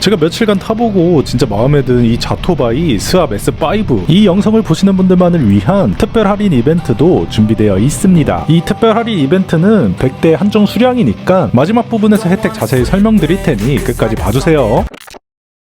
제가 며칠간 타보고 진짜 마음에 든 이 자토바이 스왑 S5, 이 영상을 보시는 분들만을 위한 특별 할인 이벤트도 준비되어 있습니다. 이 특별 할인 이벤트는 100대 한정 수량이니까 마지막 부분에서 혜택 자세히 설명드릴 테니 끝까지 봐주세요.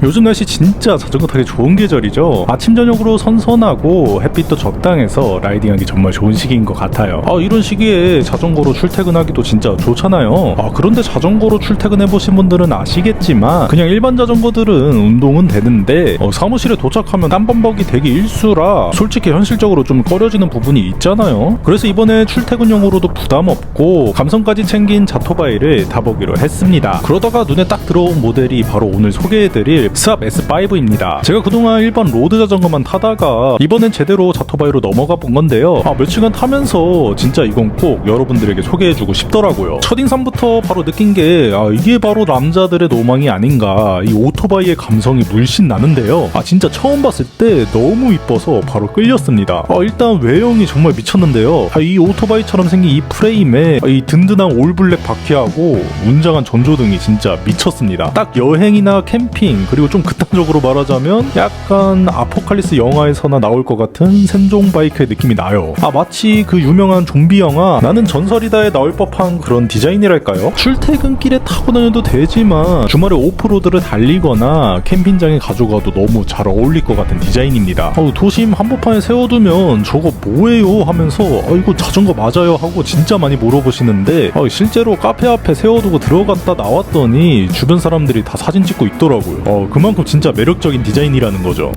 요즘 날씨 진짜 자전거 타기 좋은 계절이죠. 아침 저녁으로 선선하고 햇빛도 적당해서 라이딩하기 정말 좋은 시기인 것 같아요. 이런 시기에 자전거로 출퇴근하기도 진짜 좋잖아요. 그런데 자전거로 출퇴근해보신 분들은 아시겠지만 그냥 일반 자전거들은 운동은 되는데 사무실에 도착하면 땀범벅이 되기 일쑤라 솔직히 현실적으로 좀 꺼려지는 부분이 있잖아요. 그래서 이번에 출퇴근용으로도 부담 없고 감성까지 챙긴 자토바이를 타보기로 했습니다. 그러다가 눈에 딱 들어온 모델이 바로 오늘 소개해드릴 스왑 S5입니다. 제가 그동안 일반 로드 자전거만 타다가 이번엔 제대로 자토바이로 넘어가 본 건데요. 며칠간 타면서 진짜 이건 꼭 여러분들에게 소개해주고 싶더라고요. 첫인상부터 바로 느낀 게 이게 바로 남자들의 로망이 아닌가, 이 오토바이의 감성이 물씬 나는데요. 진짜 처음 봤을 때 너무 이뻐서 바로 끌렸습니다. 일단 외형이 정말 미쳤는데요. 이 오토바이처럼 생긴 이 프레임에 이 든든한 올블랙 바퀴하고 웅장한 전조등이 진짜 미쳤습니다. 딱 여행이나 캠핑 그리고 좀 극단적으로 말하자면 약간 아포칼립스 영화에서나 나올 것 같은 생존 바이크의 느낌이 나요. 마치 그 유명한 좀비 영화 나는 전설이다에 나올 법한 그런 디자인이랄까요? 출퇴근길에 타고 다녀도 되지만 주말에 오프로드를 달리거나 캠핑장에 가져가도 너무 잘 어울릴 것 같은 디자인입니다. 도심 한복판에 세워두면 저거 뭐예요? 하면서 이거 자전거 맞아요? 하고 진짜 많이 물어보시는데 실제로 카페 앞에 세워두고 들어갔다 나왔더니 주변 사람들이 다 사진 찍고 있더라고요. 그만큼 진짜 매력적인 디자인이라는 거죠.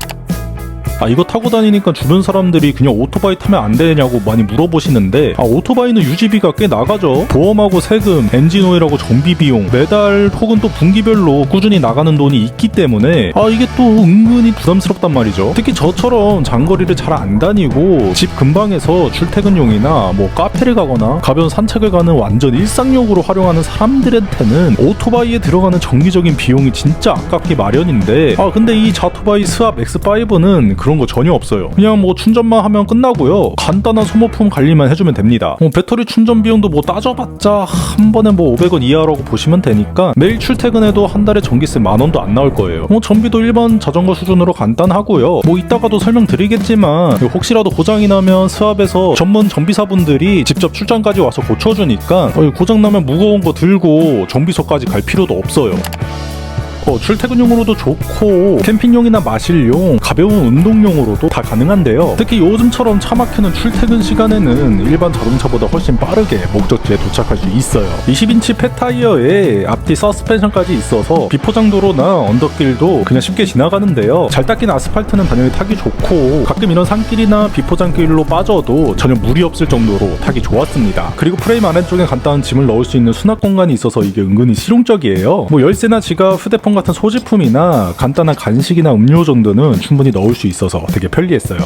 이거 타고 다니니까 주변 사람들이 그냥 오토바이 타면 안 되냐고 많이 물어보시는데 오토바이는 유지비가 꽤 나가죠. 보험하고 세금, 엔진오일하고 정비 비용, 매달 혹은 또 분기별로 꾸준히 나가는 돈이 있기 때문에 이게 또 은근히 부담스럽단 말이죠. 특히 저처럼 장거리를 잘 안 다니고 집 근방에서 출퇴근용이나 뭐 카페를 가거나 가벼운 산책을 가는 완전 일상용으로 활용하는 사람들한테는 오토바이에 들어가는 정기적인 비용이 진짜 아깝기 마련인데 근데 이 자토바이 스왑 X5는 그런 거 전혀 없어요. 그냥 뭐 충전만 하면 끝나고요. 간단한 소모품 관리만 해주면 됩니다. 배터리 충전 비용도 뭐 따져봤자 한 번에 뭐 500원 이하라고 보시면 되니까 매일 출퇴근해도 한 달에 전기세 10,000원도 안 나올 거예요. 전비도 일반 자전거 수준으로 간단하고요. 뭐 이따가도 설명드리겠지만 혹시라도 고장이 나면 스왑에서 전문 정비사분들이 직접 출장까지 와서 고쳐주니까 고장나면 무거운 거 들고 정비소까지 갈 필요도 없어요. 출퇴근용으로도 좋고 캠핑용이나 마실용, 가벼운 운동용으로도 다 가능한데요. 특히 요즘처럼 차 막히는 출퇴근 시간에는 일반 자동차보다 훨씬 빠르게 목적지에 도착할 수 있어요. 20인치 폐타이어에 앞뒤 서스펜션까지 있어서 비포장도로나 언덕길도 그냥 쉽게 지나가는데요. 잘 닦인 아스팔트는 당연히 타기 좋고 가끔 이런 산길이나 비포장길로 빠져도 전혀 무리 없을 정도로 타기 좋았습니다. 그리고 프레임 아래쪽에 간단한 짐을 넣을 수 있는 수납 공간이 있어서 이게 은근히 실용적이에요. 뭐 열쇠나 지갑, 휴대폰 같은 소지품이나 간단한 간식이나 음료 정도는 충분히 넣을 수 있어서 되게 편리했어요.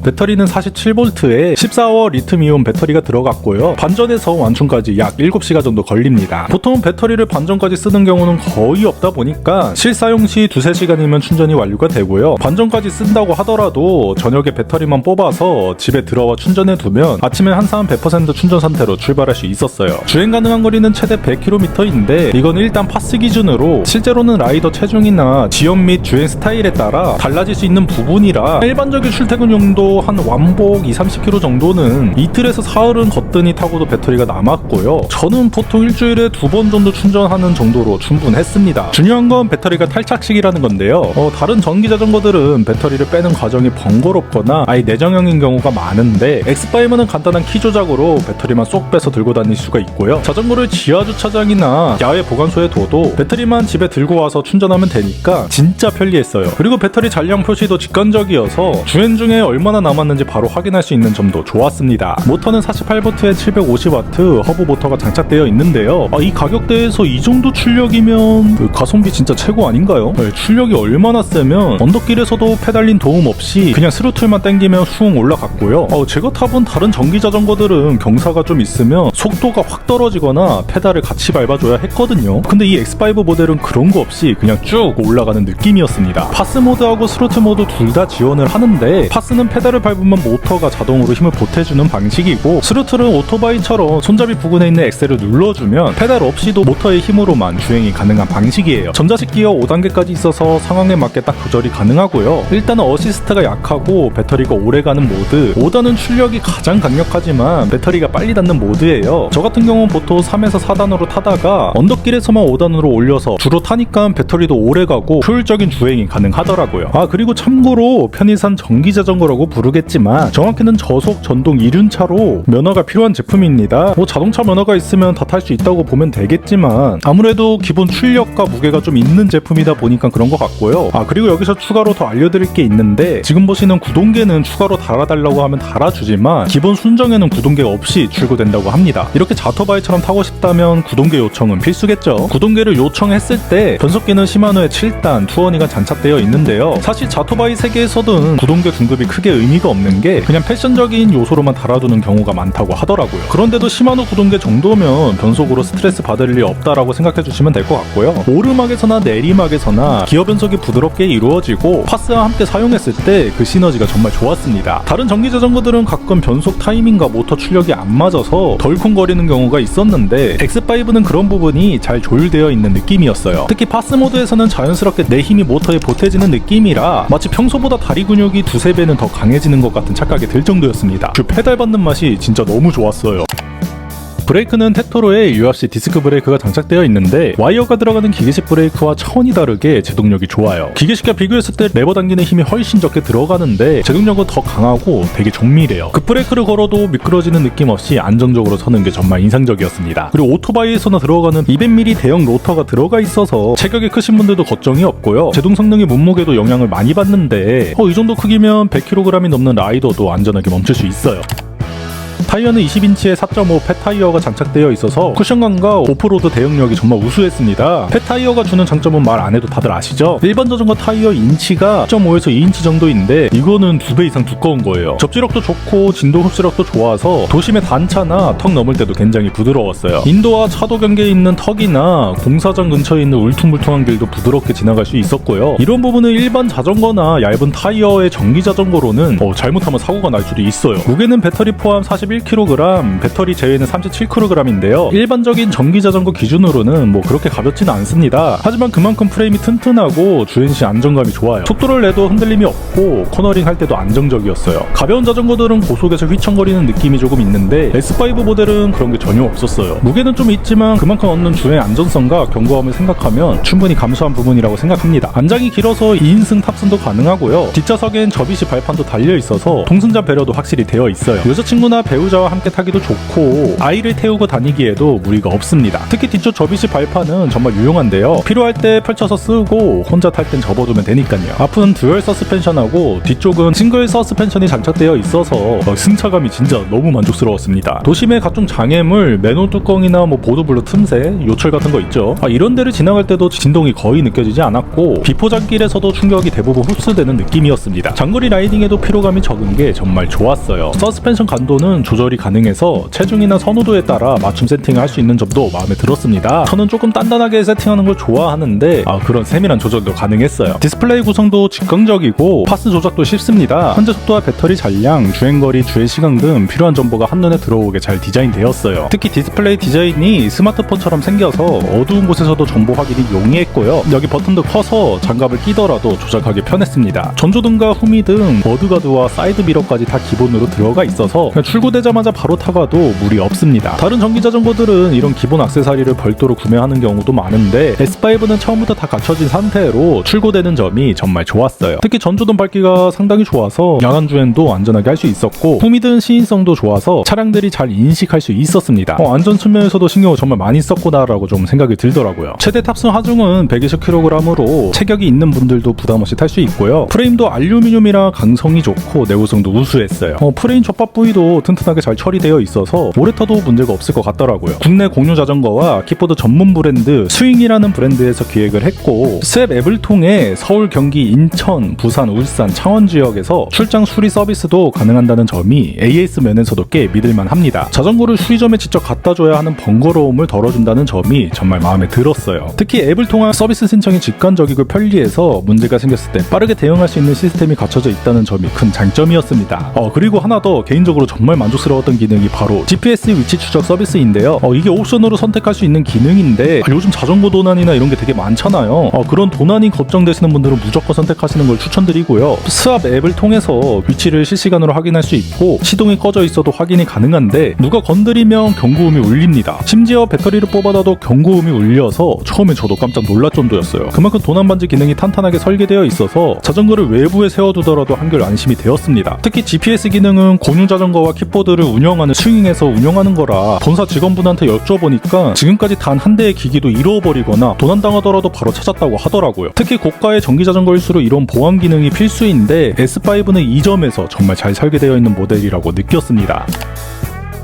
배터리는 47V에 14워 리튬이온 배터리가 들어갔고요. 반전에서 완충까지 약 7시간 정도 걸립니다. 보통 배터리를 반전까지 쓰는 경우는 거의 없다 보니까 실사용 시 2-3시간이면 충전이 완료가 되고요. 반전까지 쓴다고 하더라도 저녁에 배터리만 뽑아서 집에 들어와 충전해 두면 아침에 한산 100% 충전 상태로 출발할 수 있었어요. 주행 가능한 거리는 최대 100km인데 이건 일단 파스 기준으로 실제로는 라이더 체중이나 지연 및 주행 스타일에 따라 달라질 수 있는 부분이라 일반적인 출퇴근용도 한 완복 2-30km 정도는 이틀에서 사흘은 거뜬히 타고도 배터리가 남았고요. 저는 보통 일주일에 2번 정도 충전하는 정도로 충분했습니다. 중요한 건 배터리가 탈착식이라는 건데요. 다른 전기 자전거들은 배터리를 빼는 과정이 번거롭거나 아예 내장형인 경우가 많은데 X5는 간단한 키 조작으로 배터리만 쏙 빼서 들고 다닐 수가 있고요. 자전거를 지하 주차장이나 야외 보관소에 둬도 배터리만 집에 들고 와서 충전하면 되니까 진짜 편리했어요. 그리고 배터리 잔량 표시도 직관적이어서 주행 중에 얼마나 남았는지 바로 확인할 수 있는 점도 좋았습니다. 모터는 48V에 750W 허브 모터가 장착되어 있는데요. 이 가격대에서 이 정도 출력이면 가성비 진짜 최고 아닌가요? 출력이 얼마나 세면 언덕길에서도 페달린 도움 없이 그냥 스로틀만 당기면 숭 올라갔고요. 제가 타본 다른 전기 자전거들은 경사가 좀 있으면 속도가 확 떨어지거나 페달을 같이 밟아줘야 했거든요. 근데 이 X5 모델은 그런 거 없이 그냥 쭉 올라가는 느낌이었습니다. 파스 모드하고 스로틀 모드 둘 다 지원을 하는데 파스는 페달 페달을 밟으면 모터가 자동으로 힘을 보태주는 방식이고, 스루틀은 오토바이처럼 손잡이 부근에 있는 엑셀을 눌러주면 페달 없이도 모터의 힘으로만 주행이 가능한 방식이에요. 전자식 기어 5단계까지 있어서 상황에 맞게 딱 조절이 가능하고요. 일단은 어시스트가 약하고 배터리가 오래가는 모드, 5단은 출력이 가장 강력하지만 배터리가 빨리 닿는 모드예요. 저 같은 경우는 보통 3에서 4단으로 타다가 언덕길에서만 5단으로 올려서 주로 타니까 배터리도 오래가고 효율적인 주행이 가능하더라고요. 그리고 참고로 편의상 전기자전거라고 부르겠지만 정확히는 저속 전동 이륜차로 면허가 필요한 제품입니다. 자동차 면허가 있으면 다 탈 수 있다고 보면 되겠지만 아무래도 기본 출력과 무게가 좀 있는 제품이다 보니까 그런 것 같고요. 그리고 여기서 추가로 더 알려드릴 게 있는데, 지금 보시는 구동계는 추가로 달아달라고 하면 달아주지만 기본 순정에는 구동계가 없이 출고된다고 합니다. 이렇게 자토바이처럼 타고 싶다면 구동계 요청은 필수겠죠. 구동계를 요청했을 때 변속기는 시마노의 7단, 투어니가 장착되어 있는데요. 사실 자토바이 세계에서는 구동계 등급이 크게 의미가 없는 게 그냥 패션적인 요소로만 달아두는 경우가 많다고 하더라고요. 그런데도 시마노 구동계 정도면 변속으로 스트레스 받을 일이 없다라고 생각해 주시면 될 것 같고요. 오르막에서나 내리막에서나 기어 변속이 부드럽게 이루어지고 파스와 함께 사용했을 때 그 시너지가 정말 좋았습니다. 다른 전기 자전거들은 가끔 변속 타이밍과 모터 출력이 안 맞아서 덜컹거리는 경우가 있었는데 X5는 그런 부분이 잘 조율되어 있는 느낌이었어요. 특히 파스 모드에서는 자연스럽게 내 힘이 모터에 보태지는 느낌이라 마치 평소보다 다리 근육이 두세 배는 더 강해지는 것 같은 착각이 들 정도였습니다. 그 페달 받는 맛이 진짜 너무 좋았어요. 브레이크는 테토로의 URC 디스크 브레이크가 장착되어 있는데 와이어가 들어가는 기계식 브레이크와 차원이 다르게 제동력이 좋아요. 기계식과 비교했을 때 레버 당기는 힘이 훨씬 적게 들어가는데 제동력은 더 강하고 되게 정밀해요. 급브레이크를 걸어도 미끄러지는 느낌 없이 안정적으로 서는 게 정말 인상적이었습니다. 그리고 오토바이에서나 들어가는 200mm 대형 로터가 들어가 있어서 체격이 크신 분들도 걱정이 없고요. 제동 성능이 몸무게도 영향을 많이 받는데 이 정도 크기면 100kg이 넘는 라이더도 안전하게 멈출 수 있어요. 타이어는 20인치의 4.5 팻타이어가 장착되어 있어서 쿠션감과 오프로드 대응력이 정말 우수했습니다. 팻타이어가 주는 장점은 말 안 해도 다들 아시죠? 일반 자전거 타이어 인치가 1.5에서 2인치 정도인데 이거는 2배 이상 두꺼운 거예요. 접지력도 좋고 진동 흡수력도 좋아서 도심의 단차나 턱 넘을 때도 굉장히 부드러웠어요. 인도와 차도 경계에 있는 턱이나 공사장 근처에 있는 울퉁불퉁한 길도 부드럽게 지나갈 수 있었고요. 이런 부분은 일반 자전거나 얇은 타이어의 전기 자전거로는 잘못하면 사고가 날 수도 있어요. 무게는 배터리 포함 41kg, 배터리 제외는 37kg인데요. 일반적인 전기 자전거 기준으로는 그렇게 가볍지는 않습니다. 하지만 그만큼 프레임이 튼튼하고 주행시 안정감이 좋아요. 속도를 내도 흔들림이 없고 코너링 할 때도 안정적이었어요. 가벼운 자전거들은 고속에서 휘청거리는 느낌이 조금 있는데 S5 모델은 그런 게 전혀 없었어요. 무게는 좀 있지만 그만큼 얻는 주행 안전성과 견고함을 생각하면 충분히 감수한 부분이라고 생각합니다. 안장이 길어서 2인승 탑승도 가능하고요. 뒷좌석엔 접이식 발판도 달려있어서 동승자 배려도 확실히 되어 있어요. 여자친구나 배우자와 함께 타기도 좋고 아이를 태우고 다니기에도 무리가 없습니다. 특히 뒤쪽 접이식 발판은 정말 유용한데요. 필요할 때 펼쳐서 쓰고 혼자 탈 땐 접어두면 되니까요. 앞은 듀얼 서스펜션하고 뒤쪽은 싱글 서스펜션이 장착되어 있어서 승차감이 진짜 너무 만족스러웠습니다. 도심의 각종 장애물, 맨홀 뚜껑이나 보드블록 틈새, 요철 같은 거 있죠. 이런 데를 지나갈 때도 진동이 거의 느껴지지 않았고 비포장길에서도 충격이 대부분 흡수되는 느낌이었습니다. 장거리 라이딩에도 피로감이 적은 게 정말 좋았어요. 서스펜션 간도는 조절이 가능해서 체중이나 선호도에 따라 맞춤 세팅을 할 수 있는 점도 마음에 들었습니다. 저는 조금 단단하게 세팅하는 걸 좋아하는데 그런 세밀한 조절도 가능했어요. 디스플레이 구성도 직관적이고 파스 조작도 쉽습니다. 현재 속도와 배터리 잔량, 주행거리, 주행시간 등 필요한 정보가 한눈에 들어오게 잘 디자인되었어요. 특히 디스플레이 디자인이 스마트폰처럼 생겨서 어두운 곳에서도 정보 확인이 용이했고요. 여기 버튼도 커서 장갑을 끼더라도 조작하기 편했습니다. 전조등과 후미등, 머드가드와 사이드 미러까지 다 기본으로 들어가 있어서 출고되자마자 바로 타가도 무리 없습니다. 다른 전기자전거들은 이런 기본 액세서리를 별도로 구매하는 경우도 많은데 S5는 처음부터 다 갖춰진 상태로 출고되는 점이 정말 좋았어요. 특히 전조등 밝기가 상당히 좋아서 야간 주행도 안전하게 할 수 있었고 후미등 시인성도 좋아서 차량들이 잘 인식할 수 있었습니다. 안전 측면에서도 신경을 정말 많이 썼구나라고 좀 생각이 들더라고요. 최대 탑승 하중은 120kg으로 체격이 있는 분들도 부담없이 탈 수 있고요. 프레임도 알루미늄이라 강성이 좋고 내구성도 우수했어요. 프레임 접합 부위도 튼튼하게 스무스하게 잘 처리되어 있어서 오래 타도 문제가 없을 것 같더라고요. 국내 공유 자전거와 킥보드 전문 브랜드 스윙이라는 브랜드에서 기획을 했고 스왑 앱을 통해 서울, 경기, 인천, 부산, 울산, 창원 지역에서 출장 수리 서비스도 가능한다는 점이 AS 면에서도 꽤 믿을만 합니다. 자전거를 수리점에 직접 갖다 줘야 하는 번거로움을 덜어준다는 점이 정말 마음에 들었어요. 특히 앱을 통한 서비스 신청이 직관적이고 편리해서 문제가 생겼을 때 빠르게 대응할 수 있는 시스템이 갖춰져 있다는 점이 큰 장점이었습니다. 그리고 하나 더 개인적으로 정말 만족스러웠던 기능이 바로 GPS 위치 추적 서비스인데요. 이게 옵션으로 선택할 수 있는 기능인데 요즘 자전거 도난이나 이런 게 되게 많잖아요. 그런 도난이 걱정되시는 분들은 무조건 선택하시는 걸 추천드리고요. 스왑 앱을 통해서 위치를 실시간으로 확인할 수 있고 시동이 꺼져 있어도 확인이 가능한데 누가 건드리면 경고음이 울립니다. 심지어 배터리를 뽑아놔도 경고음이 울려서 처음에 저도 깜짝 놀랄 정도였어요. 그만큼 도난 방지 기능이 탄탄하게 설계되어 있어서 자전거를 외부에 세워두더라도 한결 안심이 되었습니다. 특히 GPS 기능은 공유 자전거와 킥보드를 운영하는 스윙에서 운영하는 거라 본사 직원분한테 여쭤보니까 지금까지 단 한 대의 기기도 잃어버리거나 도난당하더라도 바로 찾았다고 하더라고요. 특히 고가의 전기 자전거일수록 이런 보안 기능이 필수인데 S5는 이 점에서 정말 잘 설계되어 있는 모델이라고 느꼈습니다.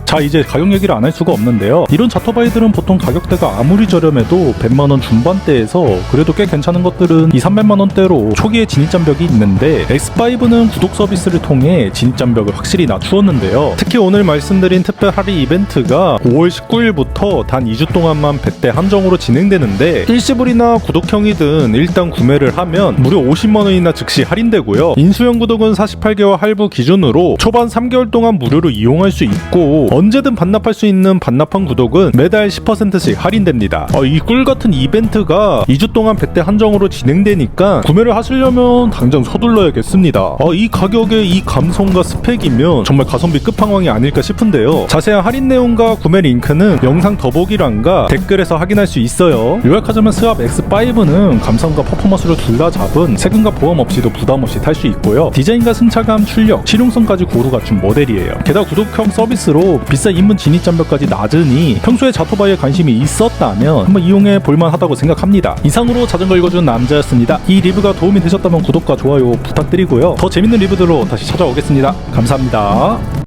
자, 이제 가격 얘기를 안 할 수가 없는데요. 이런 자토바이들은 보통 가격대가 아무리 저렴해도 100만원 중반대에서 그래도 꽤 괜찮은 것들은 200~300만원대로 초기에 진입장벽이 있는데 X5는 구독 서비스를 통해 진입장벽을 확실히 낮추었는데요. 특히 오늘 말씀드린 특별 할인 이벤트가 5월 19일부터 단 2주 동안만 100대 한정으로 진행되는데 일시불이나 구독형이든 일단 구매를 하면 무려 50만원이나 즉시 할인되고요. 인수형 구독은 48개월 할부 기준으로 초반 3개월 동안 무료로 이용할 수 있고 언제든 반납할 수 있는 반납한 구독은 매달 10%씩 할인됩니다. 이 꿀같은 이벤트가 2주 동안 100대 한정으로 진행되니까 구매를 하시려면 당장 서둘러야겠습니다. 이 가격에 이 감성과 스펙이면 정말 가성비 끝판왕이 아닐까 싶은데요. 자세한 할인 내용과 구매 링크는 영상 더보기란과 댓글에서 확인할 수 있어요. 요약하자면 스왑 X5는 감성과 퍼포먼스를 둘 다 잡은 세금과 보험 없이도 부담 없이 탈 수 있고요. 디자인과 승차감, 출력, 실용성까지 고루 갖춘 모델이에요. 게다가 구독형 서비스로 비싼 입문 진입장벽까지 낮으니 평소에 자토바이에 관심이 있었다면 한번 이용해 볼만하다고 생각합니다. 이상으로 자전거 읽어주는 남자였습니다. 이 리뷰가 도움이 되셨다면 구독과 좋아요 부탁드리고요. 더 재밌는 리뷰들로 다시 찾아오겠습니다. 감사합니다.